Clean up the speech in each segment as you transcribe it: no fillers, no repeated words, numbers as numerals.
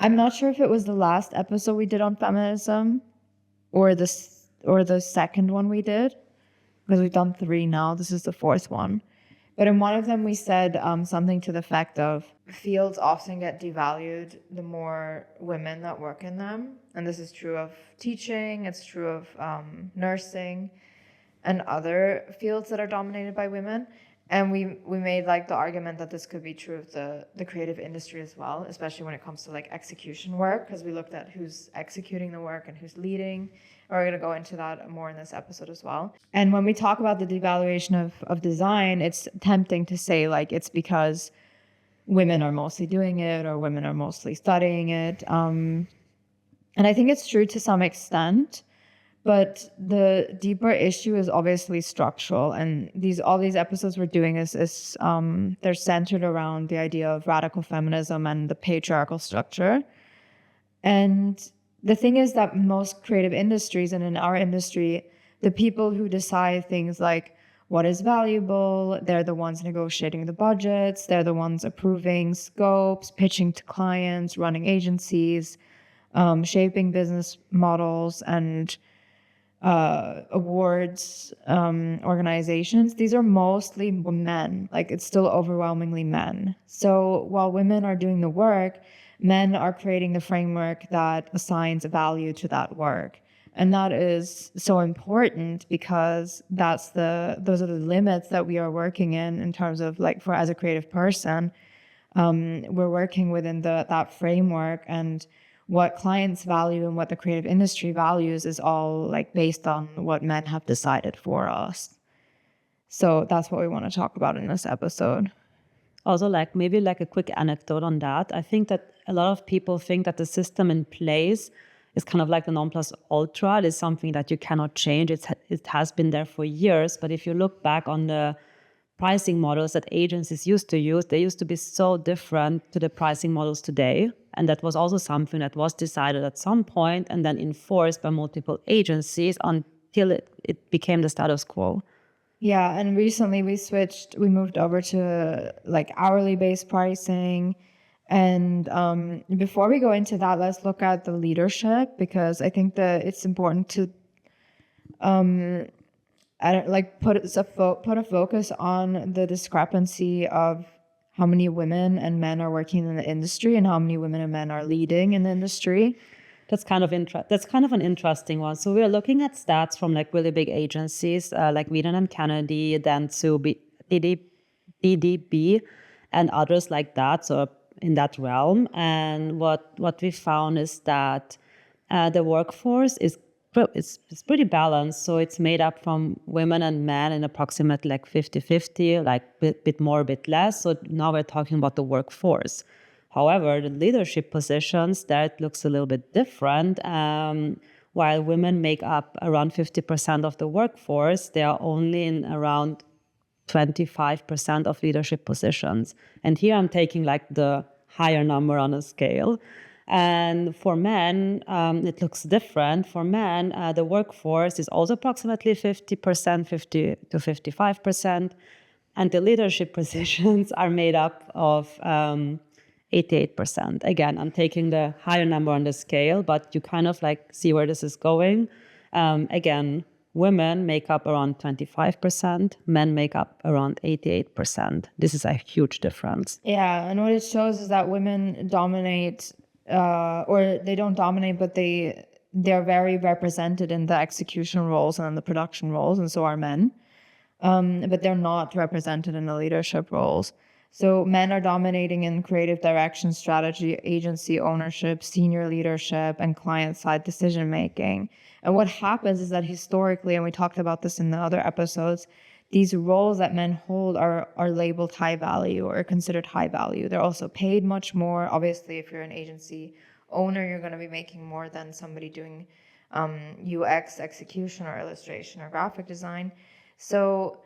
I'm not sure if it was the last episode we did on feminism or the second one we did, because we've done 3 now. This is the 4th one. But in one of them, we said something to the effect of fields often get devalued the more women that work in them. And this is true of teaching, it's true of nursing and other fields that are dominated by women. And we made like the argument that this could be true of the creative industry as well, especially when it comes to like execution work, because we looked at who's executing the work and who's leading. We're going to go into that more in this episode as well. And when we talk about the devaluation of design, it's tempting to say like it's because women are mostly doing it or women are mostly studying it. And I think it's true to some extent. But the deeper issue is obviously structural, and all these episodes we're doing is they're centered around the idea of radical feminism and the patriarchal structure. And the thing is that most creative industries, and in our industry, the people who decide things like what is valuable, they're the ones negotiating the budgets, they're the ones approving scopes, pitching to clients, running agencies, shaping business models, and awards organizations. These are mostly men. Like, it's still overwhelmingly men. So while women are doing the work, men are creating the framework that assigns a value to that work. And that is so important because those are the limits that we are working in terms of like, for as a creative person, we're working within that framework, and what clients value and what the creative industry values is all like based on what men have decided for us. So that's what we want to talk about in this episode. Also, like maybe like a quick anecdote on that. I think that a lot of people think that the system in place is kind of like the non plus ultra. It is something that you cannot change. It has been there for years. But if you look back on the pricing models that agencies used to use, they used to be so different to the pricing models today. And that was also something that was decided at some point and then enforced by multiple agencies until it became the status quo. Yeah, and recently we moved over to like hourly based pricing. And before we go into that, let's look at the leadership, because I think that it's important to put a focus on the discrepancy of how many women and men are working in the industry and how many women and men are leading in the industry. That's kind of an interesting one. So we're looking at stats from like really big agencies like Whedon and Kennedy, then to DDB and others like that. So in that realm, and what we found is that the workforce is pretty balanced. So it's made up from women and men in approximately like 50-50, like bit more, bit less. So now we're talking about the workforce. However, the leadership positions, that looks a little bit different. While women make up around 50% of the workforce, they are only in around 25% of leadership positions. And here I'm taking like the higher number on a scale. And for men, it looks different. For men, the workforce is also approximately 50%, 50 to 55%. And the leadership positions are made up of 88%. Again, I'm taking the higher number on the scale, but you kind of like see where this is going. Again, women make up around 25%, men make up around 88%. This is a huge difference. Yeah, and what it shows is that women dominate, or they don't dominate, but they're very represented in the execution roles and in the production roles, and so are men. But they're not represented in the leadership roles. So men are dominating in creative direction, strategy, agency ownership, senior leadership, and client-side decision-making. And what happens is that historically, and we talked about this in the other episodes, these roles that men hold are labeled high value or considered high value. They're also paid much more. Obviously, if you're an agency owner, you're going to be making more than somebody doing UX execution or illustration or graphic design. So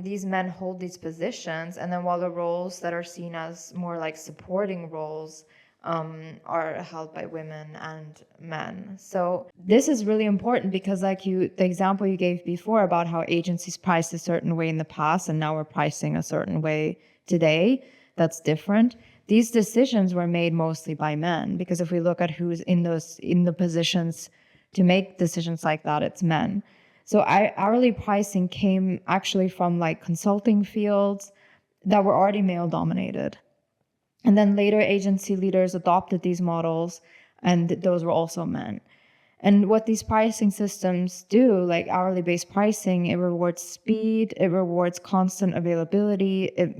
these men hold these positions, and then while the roles that are seen as more like supporting roles are held by women and men. So this is really important because the example you gave before about how agencies priced a certain way in the past and now we're pricing a certain way today, that's different. these decisions were made mostly by men, because if we look at who's in the positions to make decisions like that, it's men. So hourly pricing came actually from like consulting fields that were already male dominated. And then later agency leaders adopted these models, and those were also men. And what these pricing systems do, like hourly based pricing, it rewards speed, it rewards constant availability, it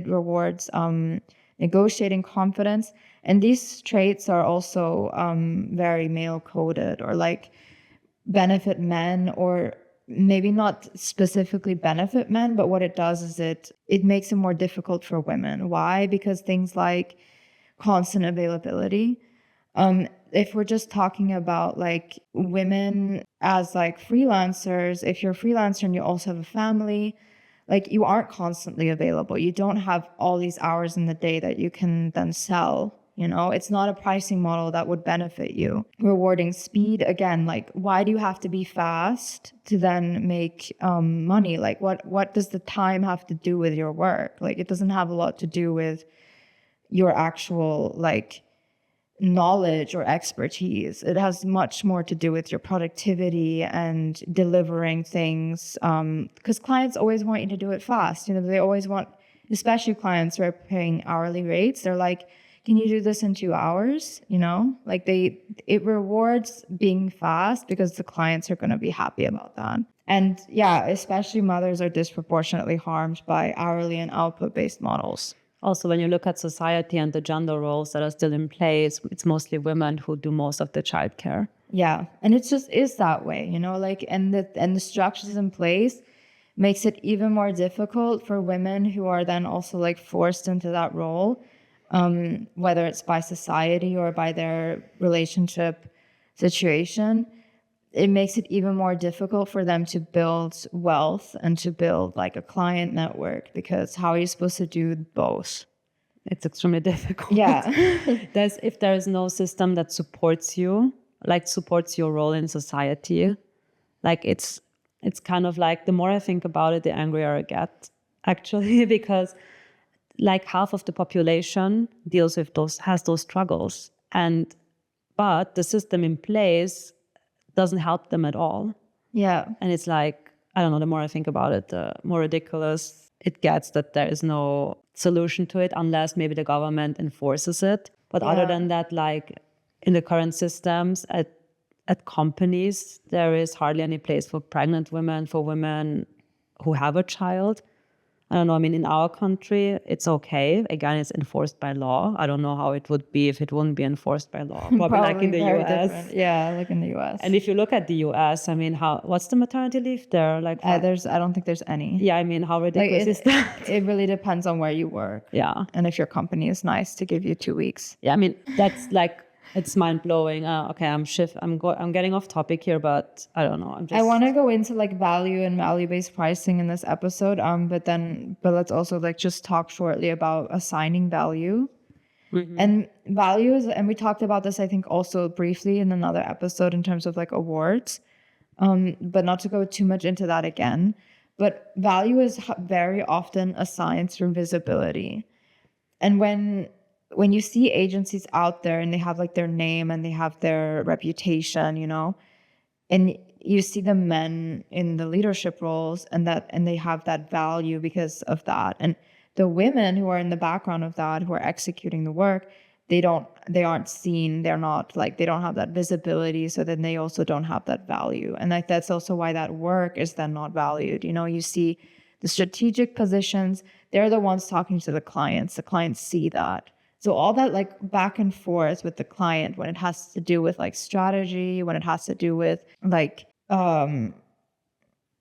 rewards negotiating confidence. And these traits are also very male coded, or like benefit men, or maybe not specifically benefit men, but what it does is it makes it more difficult for women. Why? Because things like constant availability. If we're just talking about like women as like freelancers, if you're a freelancer and you also have a family, like you aren't constantly available. You don't have all these hours in the day that you can then sell. It's not a pricing model that would benefit you. Rewarding speed, again, like why do you have to be fast to then make money? Like what does the time have to do with your work? Like it doesn't have a lot to do with your actual like knowledge or expertise. It has much more to do with your productivity and delivering things, because clients always want you to do it fast. They always want, especially clients who are paying hourly rates, they're like, can you do this in 2 hours? Like it rewards being fast because the clients are going to be happy about that. And yeah, especially mothers are disproportionately harmed by hourly and output based models. Also, when you look at society and the gender roles that are still in place, it's mostly women who do most of the childcare. Yeah, and it just is that way, like, and the structures in place makes it even more difficult for women who are then also like forced into that role, whether it's by society or by their relationship situation. It makes it even more difficult for them to build wealth and to build like a client network, because how are you supposed to do both? It's extremely difficult. Yeah. If there is no system that supports you, like supports your role in society, like it's kind of like, the more I think about it, the angrier I get, actually, because like half of the population has those struggles, but the system in place doesn't help them at all. Yeah. And it's like, I don't know, the more I think about it, the more ridiculous it gets that there is no solution to it unless maybe the government enforces it. But other than that, like in the current systems at companies, there is hardly any place for pregnant women, for women who have a child. I don't know. I mean, in our country, it's okay. Again, it's enforced by law. I don't know how it would be if it wouldn't be enforced by law. Probably like in the US. Different. Yeah, like in the US. And if you look at the US, I mean, what's the maternity leave there? Like, I don't think there's any. Yeah, I mean, how ridiculous is that? It really depends on where you work. Yeah. And if your company is nice to give you 2 weeks. Yeah, I mean, that's like, it's mind blowing. Okay, I'm getting off topic here, but I don't know. I want to go into like value and value-based pricing in this episode. But let's also like just talk shortly about assigning value. Mm-hmm. And values, and we talked about this, I think, also briefly in another episode in terms of like awards. But not to go too much into that again. But value is very often assigned through visibility. And when you see agencies out there and they have like their name and they have their reputation, and you see the men in the leadership roles and they have that value because of that. And the women who are in the background of that, who are executing the work, they aren't seen. They're not like, they don't have that visibility. So then they also don't have that value. And like, that's also why that work is then not valued. You see the strategic positions, they're the ones talking to the clients. The clients see that. So all that like back and forth with the client, when it has to do with like strategy, when it has to do with like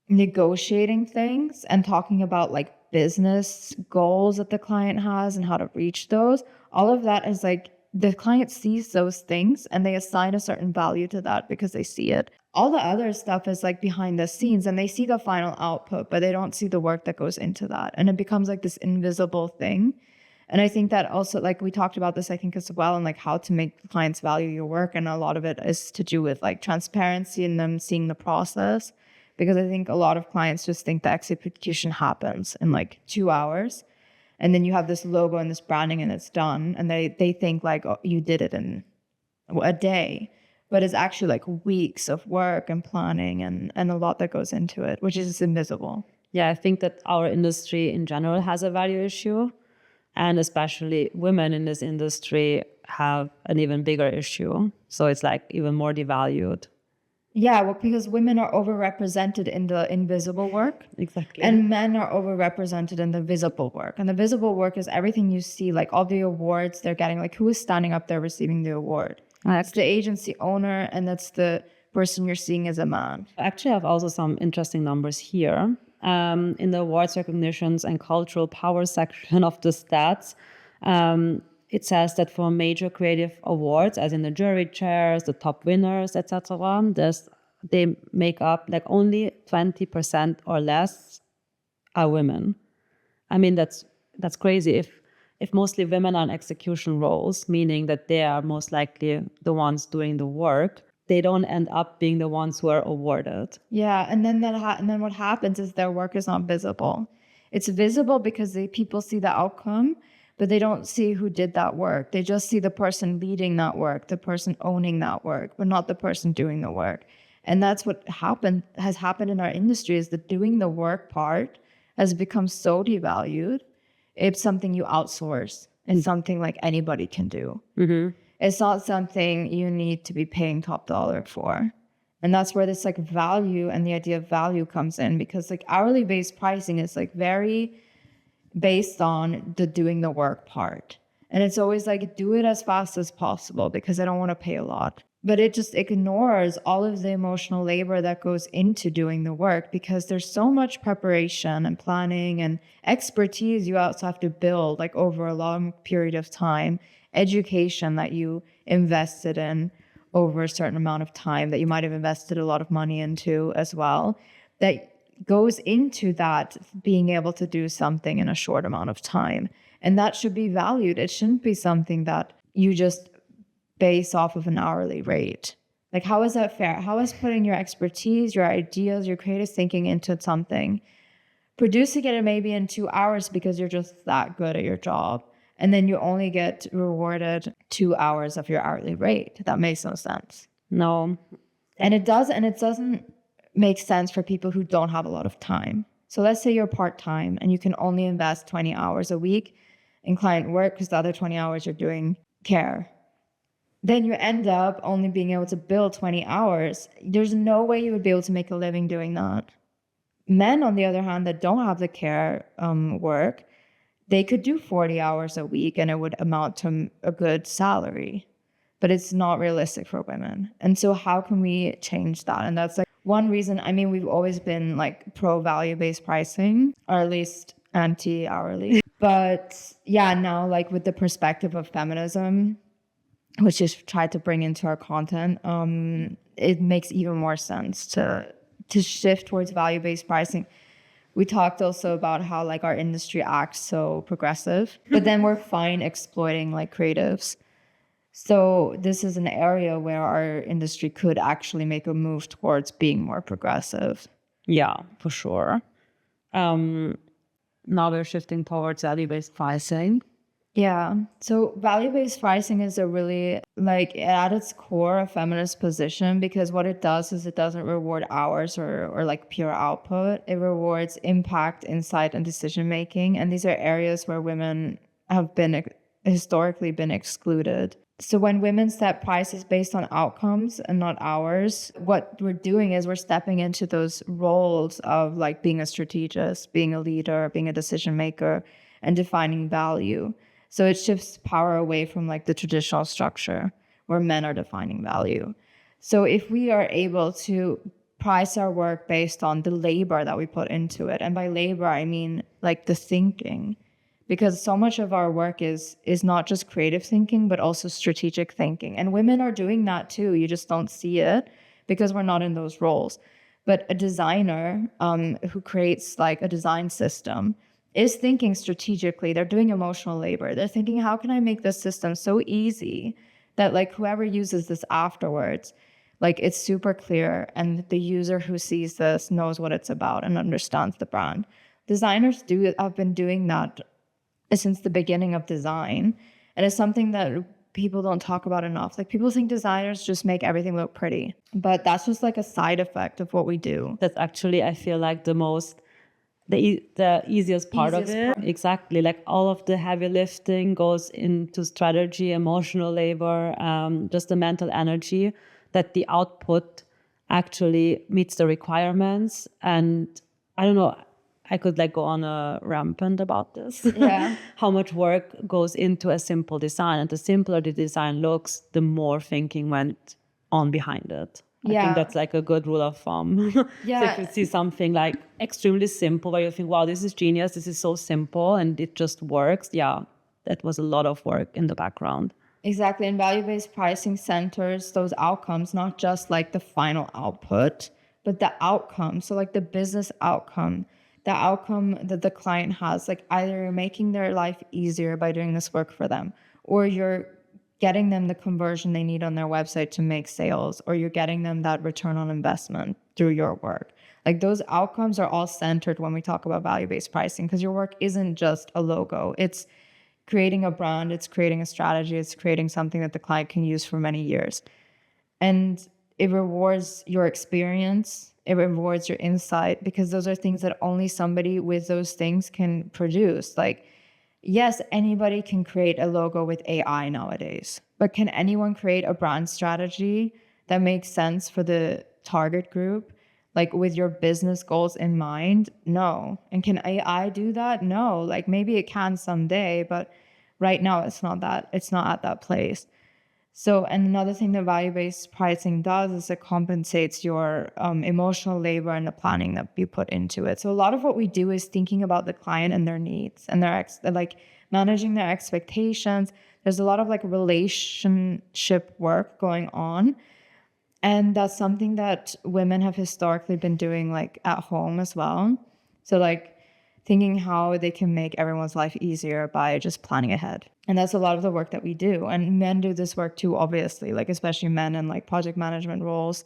negotiating things and talking about like business goals that the client has and how to reach those, all of that is like the client sees those things and they assign a certain value to that because they see it. All the other stuff is like behind the scenes and they see the final output, but they don't see the work that goes into that. And it becomes like this invisible thing. And I think that also, like we talked about this, I think as well, and like how to make clients value your work. And a lot of it is to do with like transparency and them seeing the process. Because I think a lot of clients just think the execution happens in like 2 hours. And then you have this logo and this branding and it's done. And they think like, oh, you did it in a day. But it's actually like weeks of work and planning and a lot that goes into it, which is invisible. Yeah, I think that our industry in general has a value issue. And especially women in this industry have an even bigger issue. So it's like even more devalued. Yeah, well, because women are overrepresented in the invisible work. Exactly. And men are overrepresented in the visible work. And the visible work is everything you see, like all the awards they're getting, like who is standing up there receiving the award? It's the agency owner, and that's the person you're seeing as a man. Actually, I have also some interesting numbers here. In the awards recognitions and cultural power section of the stats, it says that for major creative awards, as in the jury chairs, the top winners, etc., they make up like only 20% or less are women. I mean, that's crazy. If mostly women are in execution roles, meaning that they are most likely the ones doing the work, they don't end up being the ones who are awarded. Yeah, and then and then what happens is their work is not visible. It's visible because people see the outcome, but they don't see who did that work. They just see the person leading that work, the person owning that work, but not the person doing the work. And that's what has happened in our industry is the doing the work part has become so devalued. It's something you outsource and something like anybody can do. Mm-hmm. It's not something you need to be paying top dollar for. And that's where this like value and the idea of value comes in, because like hourly based pricing is like very based on the doing the work part. And it's always like, do it as fast as possible because I don't want to pay a lot. But it just ignores all of the emotional labor that goes into doing the work, because there's so much preparation and planning and expertise you also have to build like over a long period of time, education that you invested in over a certain amount of time that you might have invested a lot of money into as well, that goes into that being able to do something in a short amount of time. And that should be valued. It shouldn't be something that you just base off of an hourly rate. Like, how is that fair? How is putting your expertise, your ideas, your creative thinking into something, producing it maybe in 2 hours because you're just that good at your job, and then you only get rewarded 2 hours of your hourly rate? That makes no sense. No. And it doesn't make sense for people who don't have a lot of time. So let's say you're part-time and you can only invest 20 hours a week in client work because the other 20 hours you're doing care. Then you end up only being able to bill 20 hours. There's no way you would be able to make a living doing that. Men, on the other hand, that don't have the care work, they could do 40 hours a week and it would amount to a good salary. But it's not realistic for women. And so how can we change that? And that's like one reason. I mean, we've always been like pro value-based pricing, or at least anti-hourly. But yeah, now like with the perspective of feminism, which is tried to bring into our content, it makes even more sense to shift towards value-based pricing. We talked also about how like our industry acts so progressive, but then we're fine exploiting like creatives. So this is an area where our industry could actually make a move towards being more progressive. Yeah, for sure. Now we're shifting towards value-based pricing. Yeah. So value-based pricing is a really, like, at its core, a feminist position, because what it does is it doesn't reward hours or like pure output. It rewards impact, insight, and decision making. And these are areas where women have been historically been excluded. So when women set prices based on outcomes and not hours, what we're doing is we're stepping into those roles of like being a strategist, being a leader, being a decision maker, and defining value. So it shifts power away from like the traditional structure where men are defining value. So if we are able to price our work based on the labor that we put into it, and by labor, I mean like the thinking, because so much of our work is not just creative thinking, but also strategic thinking. And women are doing that too. You just don't see it because we're not in those roles. But a designer who creates like a design system is thinking strategically. They're doing emotional labor. They're thinking, how can I make this system so easy that like whoever uses this afterwards, like it's super clear and the user who sees this knows what it's about and understands the brand. Designers have been doing that since the beginning of design. And it's something that people don't talk about enough. Like, people think designers just make everything look pretty, but that's just like a side effect of what we do. That's actually, I feel like, the easiest part of Easiest it. part. Exactly. Like all of the heavy lifting goes into strategy, emotional labor, just the mental energy, that the output actually meets the requirements. And I don't know, I could like go on a rampant about this. Yeah. How much work goes into a simple design. And the simpler the design looks, the more thinking went on behind it. I Yeah. think that's like a good rule of thumb. So Yeah. if you see something like extremely simple where you think, wow, this is genius, this is so simple and it just works. Yeah, that was a lot of work in the background. Exactly. And value-based pricing centers those outcomes, not just like the final output, but the outcome. So like the business outcome, the outcome that the client has, like either you're making their life easier by doing this work for them, or you're getting them the conversion they need on their website to make sales, or you're getting them that return on investment through your work. Like those outcomes are all centered when we talk about value-based pricing, because your work isn't just a logo. It's creating a brand, it's creating a strategy, it's creating something that the client can use for many years. And it rewards your experience, it rewards your insight, because those are things that only somebody with those things can produce. Like, yes, anybody can create a logo with AI nowadays, but can anyone create a brand strategy that makes sense for the target group, like with your business goals in mind? No. And can AI do that? No. Like, maybe it can someday, but right now it's not at that place. So, and another thing that value-based pricing does is it compensates your emotional labor and the planning that you put into it. So a lot of what we do is thinking about the client and their needs and like managing their expectations. There's a lot of like relationship work going on. And that's something that women have historically been doing like at home as well. So like thinking how they can make everyone's life easier by just planning ahead. And that's a lot of the work that we do. And men do this work too, obviously, like especially men in like project management roles,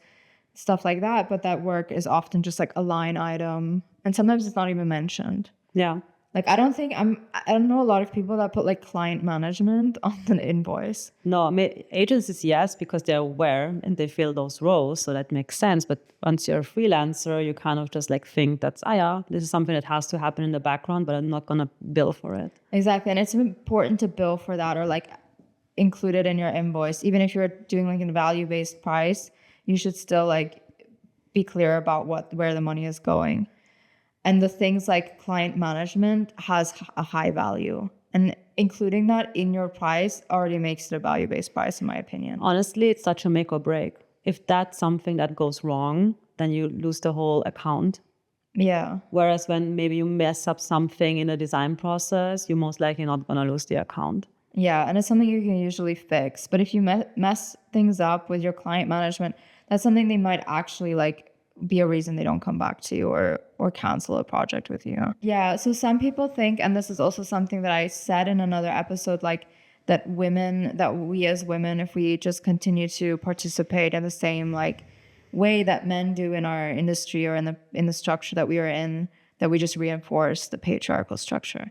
stuff like that. But that work is often just like a line item. And sometimes it's not even mentioned. Yeah. Like, I don't know a lot of people that put like client management on an invoice. No, agencies, yes, because they're aware and they fill those roles. So that makes sense. But once you're a freelancer, you kind of just like think that's, yeah, this is something that has to happen in the background, but I'm not going to bill for it. Exactly. And it's important to bill for that or like include it in your invoice. Even if you're doing like a value-based price, you should still like be clear about where the money is going. And the things like client management has a high value. And including that in your price already makes it a value-based price, in my opinion. Honestly, it's such a make or break. If that's something that goes wrong, then you lose the whole account. Yeah. Whereas when maybe you mess up something in the design process, you're most likely not going to lose the account. Yeah, and it's something you can usually fix. But if you mess things up with your client management, that's something they might actually like be a reason they don't come back to you or cancel a project with you. Yeah, so some people think, and this is also something that I said in another episode, like that we as women, if we just continue to participate in the same like way that men do in our industry or in the structure that we are in, that we just reinforce the patriarchal structure.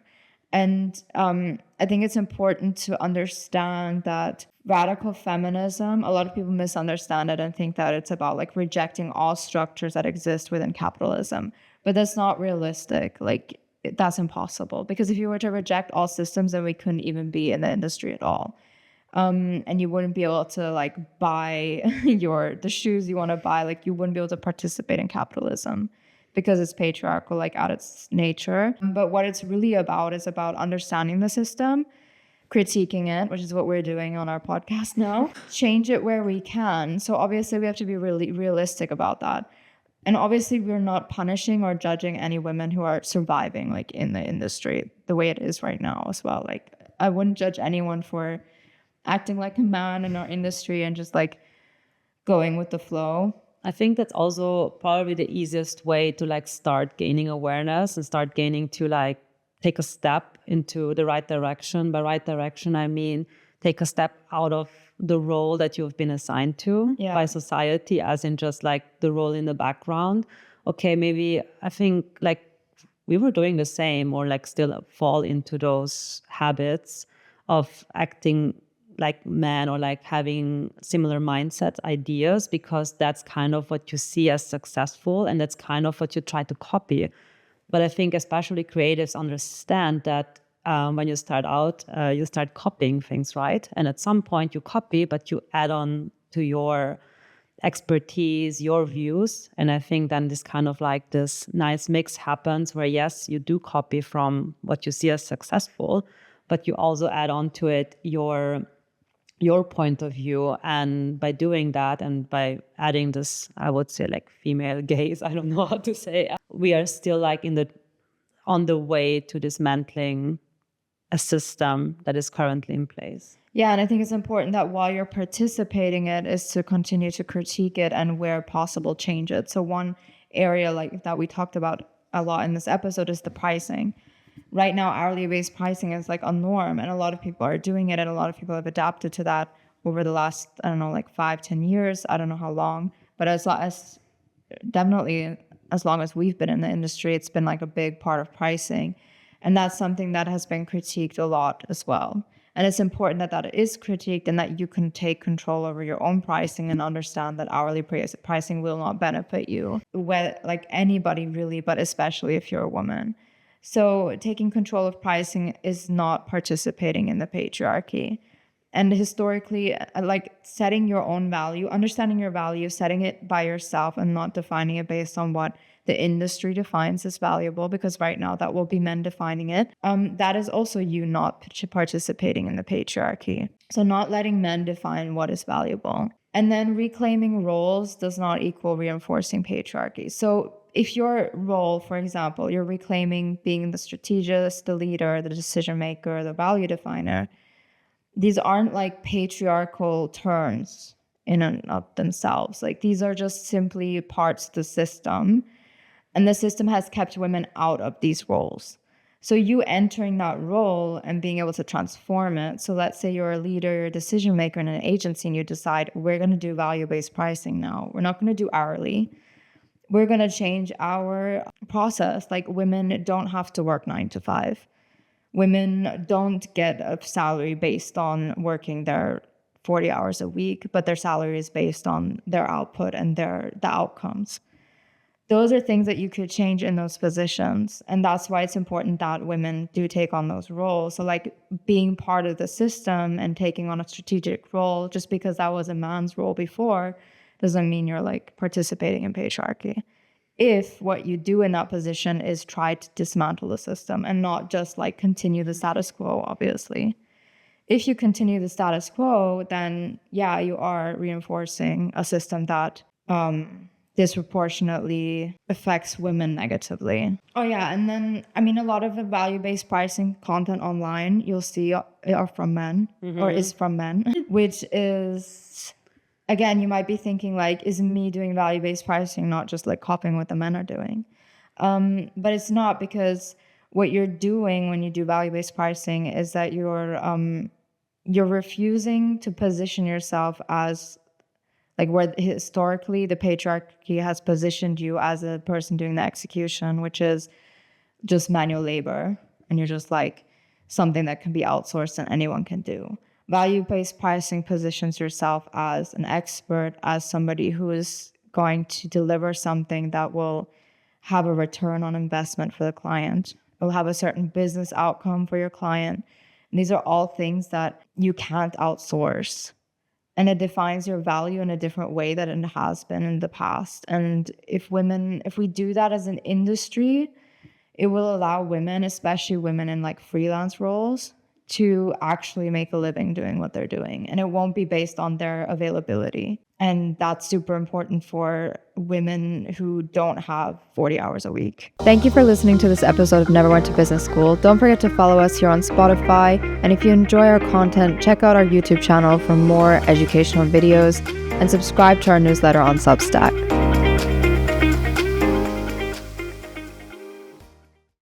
And I think it's important to understand that radical feminism, a lot of people misunderstand it and think that it's about like rejecting all structures that exist within capitalism. But that's not realistic. Like, that's impossible. Because if you were to reject all systems, then we couldn't even be in the industry at all. And you wouldn't be able to like buy the shoes you want to buy. Like, you wouldn't be able to participate in capitalism, because it's patriarchal, like at its nature. But what it's really about is about understanding the system, critiquing it, which is what we're doing on our podcast now, change it where we can. So obviously we have to be really realistic about that. And obviously we're not punishing or judging any women who are surviving like in the industry the way it is right now as well. Like, I wouldn't judge anyone for acting like a man in our industry and just like going with the flow. I think that's also probably the easiest way to like start gaining awareness and start gaining to like take a step into the right direction. By right direction, I mean take a step out of the role that you've been assigned to by society, as in just like the role in the background. Okay, maybe I think like we were doing the same, or like still fall into those habits of acting like men, or like having similar mindset ideas, because that's kind of what you see as successful, and that's kind of what you try to copy. But I think especially creatives understand that when you start out, you start copying things, right? And at some point you copy, but you add on to your expertise, your views. And I think then this kind of like this nice mix happens where, yes, you do copy from what you see as successful, but you also add on to it your point of view. And by doing that, and by adding this, I would say, like female gaze, I don't know how to say, we are still like on the way to dismantling a system that is currently in place. Yeah, and I think it's important that while you're participating in it is to continue to critique it and where possible change it. So one area like that we talked about a lot in this episode is the pricing. Right now, hourly based pricing is like a norm, and a lot of people are doing it, and a lot of people have adapted to that over the last, I don't know, like 5-10 years. I don't know how long, but definitely as long as we've been in the industry, it's been like a big part of pricing. And that's something that has been critiqued a lot as well. And it's important that that is critiqued, and that you can take control over your own pricing and understand that hourly pricing will not benefit you, like anybody really, but especially if you're a woman. So taking control of pricing is not participating in the patriarchy. And historically, like setting your own value, understanding your value, setting it by yourself and not defining it based on what the industry defines as valuable, because right now that will be men defining it. That is also you not participating in the patriarchy. So not letting men define what is valuable. And then reclaiming roles does not equal reinforcing patriarchy. So if your role, for example, you're reclaiming being the strategist, the leader, the decision maker, the value definer, these aren't like patriarchal terms in and of themselves. Like these are just simply parts of the system. And the system has kept women out of these roles. So you entering that role and being able to transform it. So let's say you're a leader, you're a decision maker in an agency, and you decide, we're going to do value-based pricing now. We're not going to do hourly. We're going to change our process. Like women don't have to work 9 to 5. Women don't get a salary based on working their 40 hours a week, but their salary is based on their output and the outcomes. Those are things that you could change in those positions. And that's why it's important that women do take on those roles. So like being part of the system and taking on a strategic role, just because that was a man's role before, doesn't mean you're like participating in patriarchy. If what you do in that position is try to dismantle the system and not just like continue the status quo, obviously. If you continue the status quo, then yeah, you are reinforcing a system that disproportionately affects women negatively. Oh yeah, and then, I mean, a lot of the value-based pricing content online you'll see are from men, or is from men, which is... Again, you might be thinking like, is me doing value-based pricing not just like copying what the men are doing? But it's not, because what you're doing when you do value-based pricing is that you're refusing to position yourself as like where historically the patriarchy has positioned you as a person doing the execution, which is just manual labor. And you're just like something that can be outsourced and anyone can do. Value-based pricing positions yourself as an expert, as somebody who is going to deliver something that will have a return on investment for the client. It will have a certain business outcome for your client. And these are all things that you can't outsource. And it defines your value in a different way than it has been in the past. And if we do that as an industry, it will allow women, especially women in like freelance roles, to actually make a living doing what they're doing. And it won't be based on their availability. And that's super important for women who don't have 40 hours a week. Thank you for listening to this episode of Never Went to Business School. Don't forget to follow us here on Spotify. And if you enjoy our content, check out our YouTube channel for more educational videos and subscribe to our newsletter on Substack.